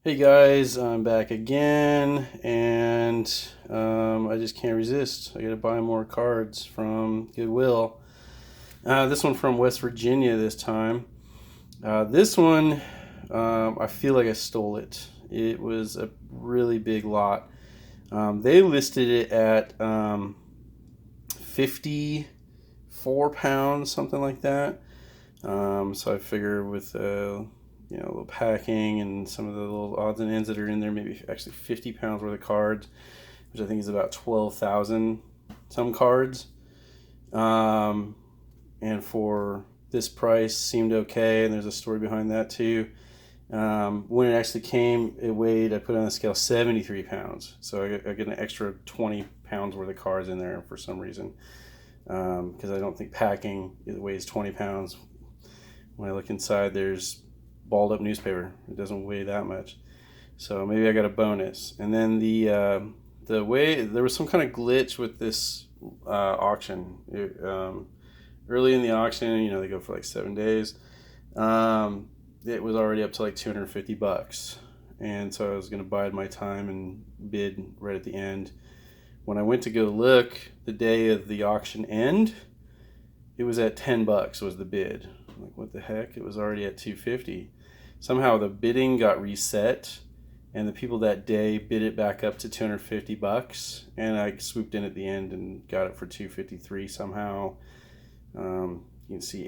Hey guys, I'm back again, and I just can't resist. I gotta buy more cards from Goodwill. This one from West Virginia this time. This one, I feel like I stole it. It was a really big lot. They listed it at 54 pounds, something like that. So I figure with a little packing and some of the little odds and ends that are in there, maybe actually 50 pounds worth of cards, which I think is about 12,000 some cards. And for this price, seemed okay. And there's a story behind that too. When it actually came, it weighed, I put it on the scale, 73 pounds. So I get an extra 20 pounds worth of cards in there for some reason. Because I don't think packing, it weighs 20 pounds. When I look inside, there's balled up newspaper. It doesn't weigh that much. So maybe I got a bonus. And then the way, there was some kind of glitch with this auction. Early in the auction, they go for like 7 days. It was already up to like $250. And so I was going to bide my time and bid right at the end. When I went to go look the day of the auction end, it was at $10 was the bid. I'm like, what the heck? It was already at $250. Somehow the bidding got reset, and the people that day bid it back up to $250, and I swooped in at the end and got it for $253 somehow. You can see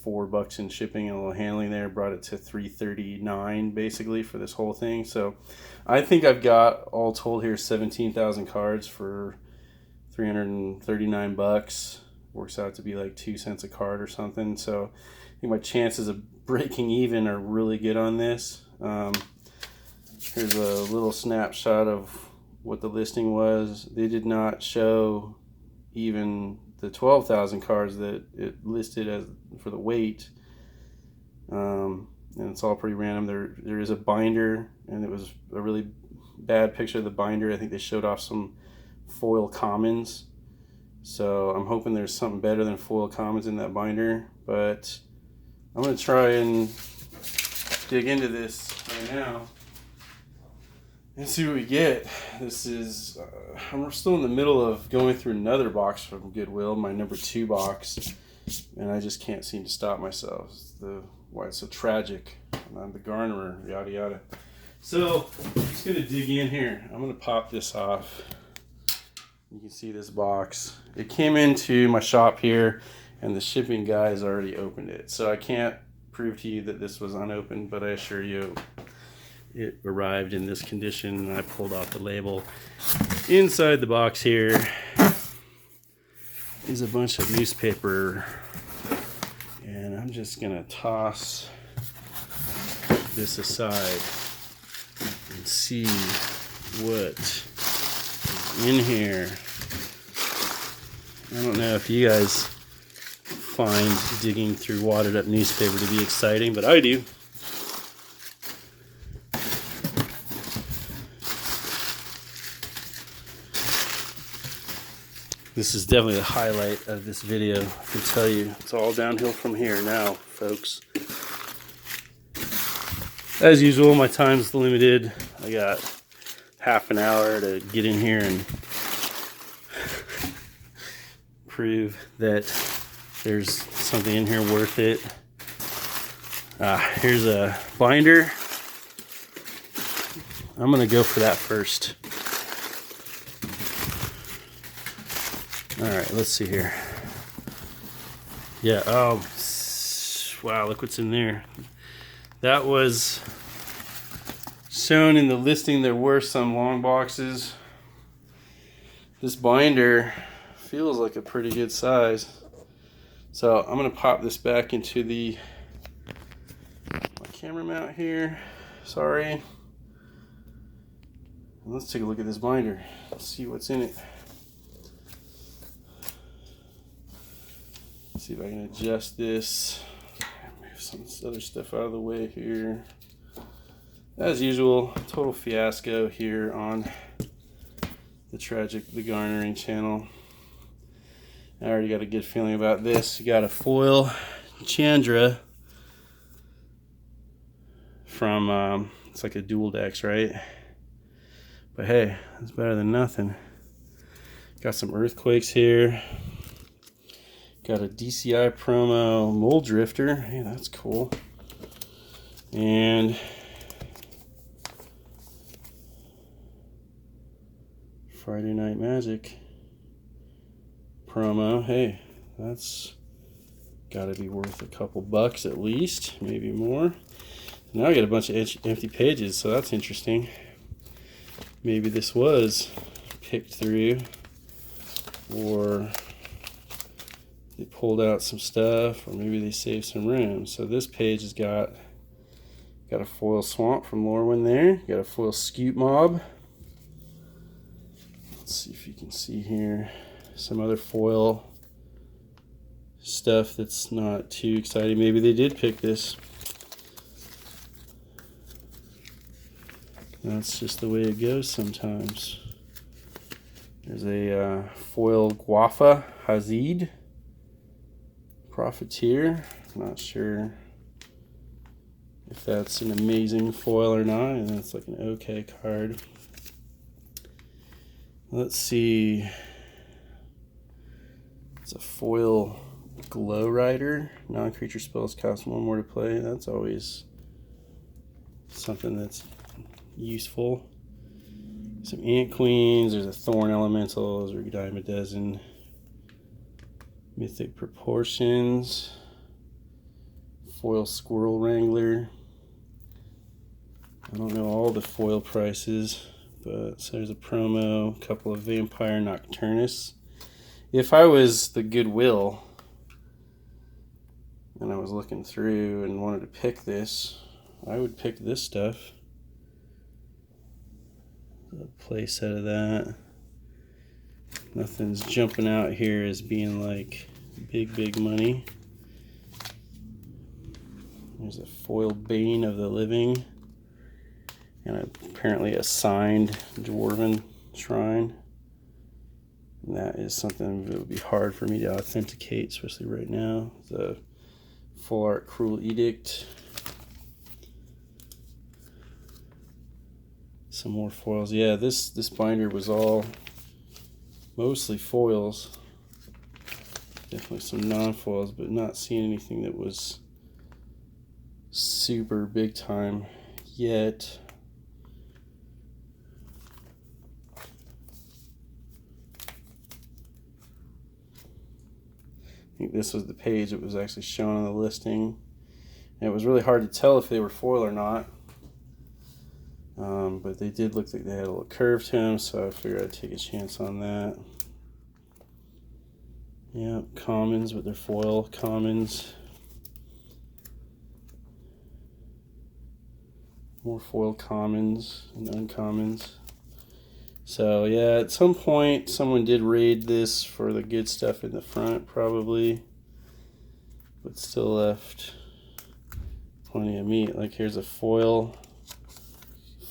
$84 in shipping and a little handling there, brought it to $339 basically for this whole thing. So I think I've got all told here 17,000 cards for $339. Works out to be like 2 cents a card or something. So I think my chances of breaking even are really good on this. Here's a little snapshot of what the listing was. They did not show even the 12,000 cards that it listed as for the weight. And it's all pretty random. There is a binder, and it was a really bad picture of the binder. I think they showed off some foil commons. So I'm hoping there's something better than foil commons in that binder, but I'm going to try and dig into this right now and see what we get. This is, I'm still in the middle of going through another box from Goodwill, my number 2 box, and I just can't seem to stop myself. It's why it's so tragic. I'm the garnerer, yada yada. So I'm just going to dig in here. I'm going to pop this off. You can see this box. It came into my shop here, and the shipping guy has already opened it. So I can't prove to you that this was unopened, but I assure you it arrived in this condition, and I pulled off the label. Inside the box here is a bunch of newspaper, and I'm just gonna toss this aside and see what is in here. I don't know if you guys find digging through wadded up newspaper to be exciting, but I do. This is definitely the highlight of this video. I can tell you, it's all downhill from here now, folks. As usual, my time's limited. I got half an hour to get in here and prove that there's something in here worth it. Here's a binder. I'm gonna go for that first. All right, let's see here. Yeah, oh, wow, look what's in there. That was shown in the listing. There were some long boxes. This binder feels like a pretty good size. So I'm gonna pop this back into my camera mount here. Sorry. And let's take a look at this binder. Let's see what's in it. See if I can adjust this. Move some other stuff out of the way here. As usual, total fiasco here on the garnering channel. I already got a good feeling about this. You got a foil Chandra from It's like a dual decks, right? But hey, it's better than nothing. Got some earthquakes here. Got a DCI promo mold drifter. Hey, that's cool. And Friday Night Magic promo. Hey, that's got to be worth a couple bucks at least, maybe more. Now I got a bunch of empty pages, so that's interesting. Maybe this was picked through, or they pulled out some stuff, or maybe they saved some room. So this page has got a foil swamp from Lorwyn there. Got a foil scoot mob. Let's see if you can see here some other foil stuff that's not too exciting. Maybe they did pick this. That's just the way it goes sometimes. There's a foil Guafa Hazid Profiteer. Not sure if that's an amazing foil or not, and that's like an okay card. Let's see. It's a foil Glow Rider. Non-creature spells cost one more to play. That's always something that's useful. Some Ant Queens. There's a Thorn Elemental. There's a dime a dozen. Mythic Proportions. Foil Squirrel Wrangler. I don't know all the foil prices, but so there's a promo, a couple of Vampire Nocturnus. If I was the Goodwill and I was looking through and wanted to pick this, I would pick this stuff. A play set of that. Nothing's jumping out here as being like big money. There's a foil Bane of the Living, and apparently a signed Dwarven Shrine. And that is something that would be hard for me to authenticate, especially right now. The full art Cruel Edict. Some more foils. Yeah, this binder was all mostly foils. Definitely some non-foils, but not seeing anything that was super big time yet. I think this was the page that was actually shown on the listing. And it was really hard to tell if they were foil or not. But they did look like they had a little curve to them, so I figured I'd take a chance on that. Yeah, commons, but they're foil commons. More foil commons and uncommons. So yeah, at some point someone did raid this for the good stuff in the front probably, but still left plenty of meat. Like here's a foil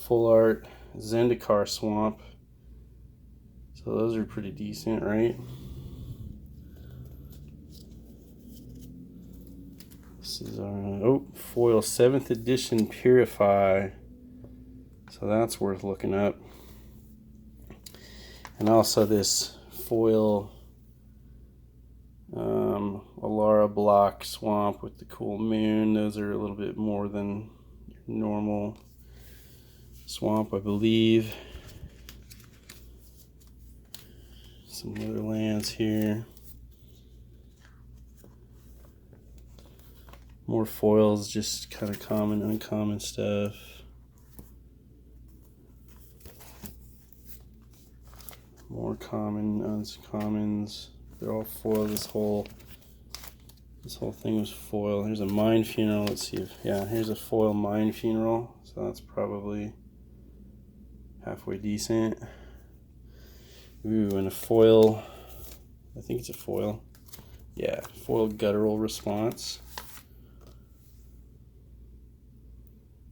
full art Zendikar Swamp. So those are pretty decent, right? This is our foil 7th edition Purify. So that's worth looking up. And also this foil Alara Block Swamp with the cool moon. Those are a little bit more than your normal swamp, I believe. Some other lands here. More foils, just kind of common, uncommon stuff. More common, uncommons. They're all foil. This whole thing was foil. Here's a Mind Funeral. Let's see if, yeah, here's a foil Mind Funeral. So that's probably halfway decent. Ooh, and a foil, I think it's a foil. Yeah, foil Guttural Response.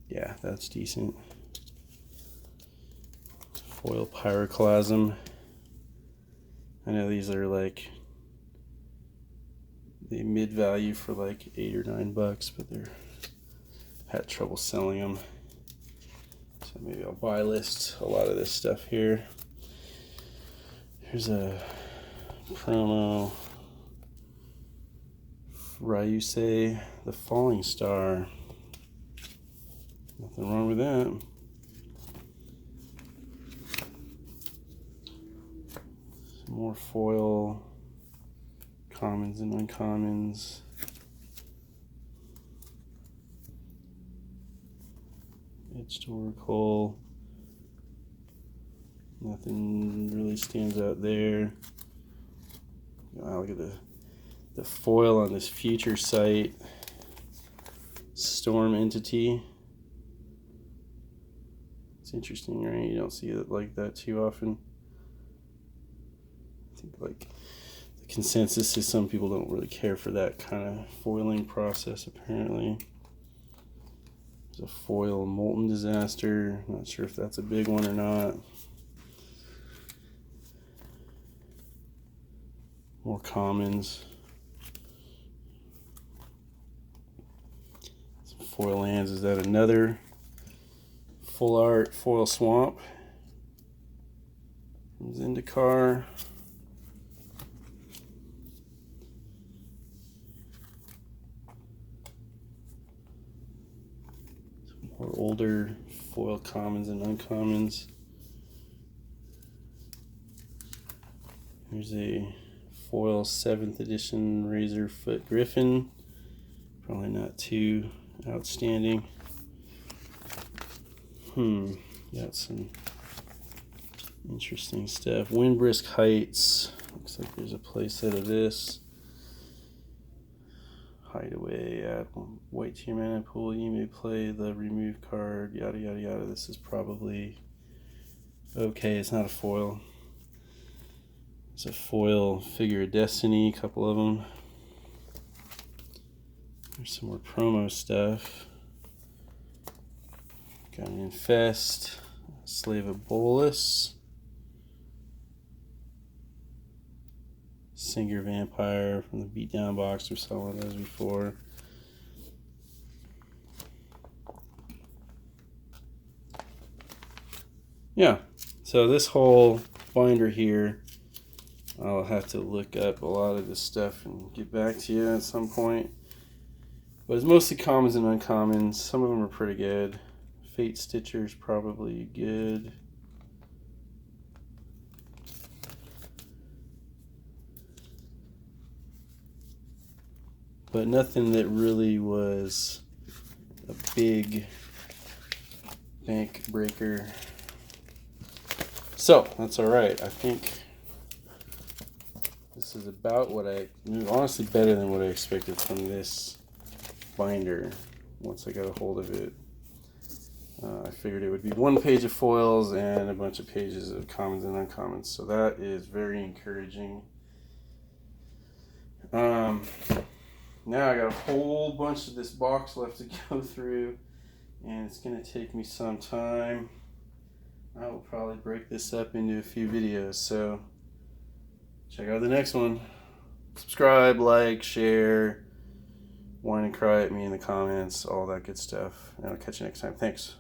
Yeah, that's decent. Foil Pyroclasm. I know these are like the mid value for like $8 or $9, but they're had trouble selling them. So maybe I'll buy list a lot of this stuff here. Here's a promo. Ryusei, the Falling Star. Nothing wrong with that. Some more foil, commons and uncommons. Edged Oracle. Nothing really stands out there. Wow, look at the foil on this future site. Storm Entity. It's interesting, right? You don't see it like that too often. I think like the consensus is some people don't really care for that kind of foiling process apparently. There's a foil Molten Disaster. Not sure if that's a big one or not. More commons. Some foil lands. Is that another full art foil swamp? From Zendikar. Some more older foil commons and uncommons. Here's a foil 7th edition Razorfoot Griffin. Probably not too outstanding. Got some interesting stuff. Windbrisk Heights. Looks like there's a playset of this. Hideaway at white tier mana pool. You may play the remove card. Yada yada yada. This is probably okay. It's not a foil. It's a foil Figure of Destiny, a couple of them. There's some more promo stuff. Got an Infest, Slave of Bolus, Singer Vampire from the Beatdown box. We saw one of those before. Yeah, so this whole binder here, I'll have to look up a lot of this stuff and get back to you at some point. But it's mostly commons and uncommons. Some of them are pretty good. Fate Stitcher's probably good. But nothing that really was a big bank breaker. So, that's alright. I think this is about what honestly better than what I expected from this binder once I got a hold of it. I figured it would be one page of foils and a bunch of pages of commons and uncommons, so that is very encouraging. Now I got a whole bunch of this box left to go through, and it's going to take me some time. I will probably break this up into a few videos, so check out the next one. Subscribe, like, share, whine and cry at me in the comments, all that good stuff. And I'll catch you next time. Thanks.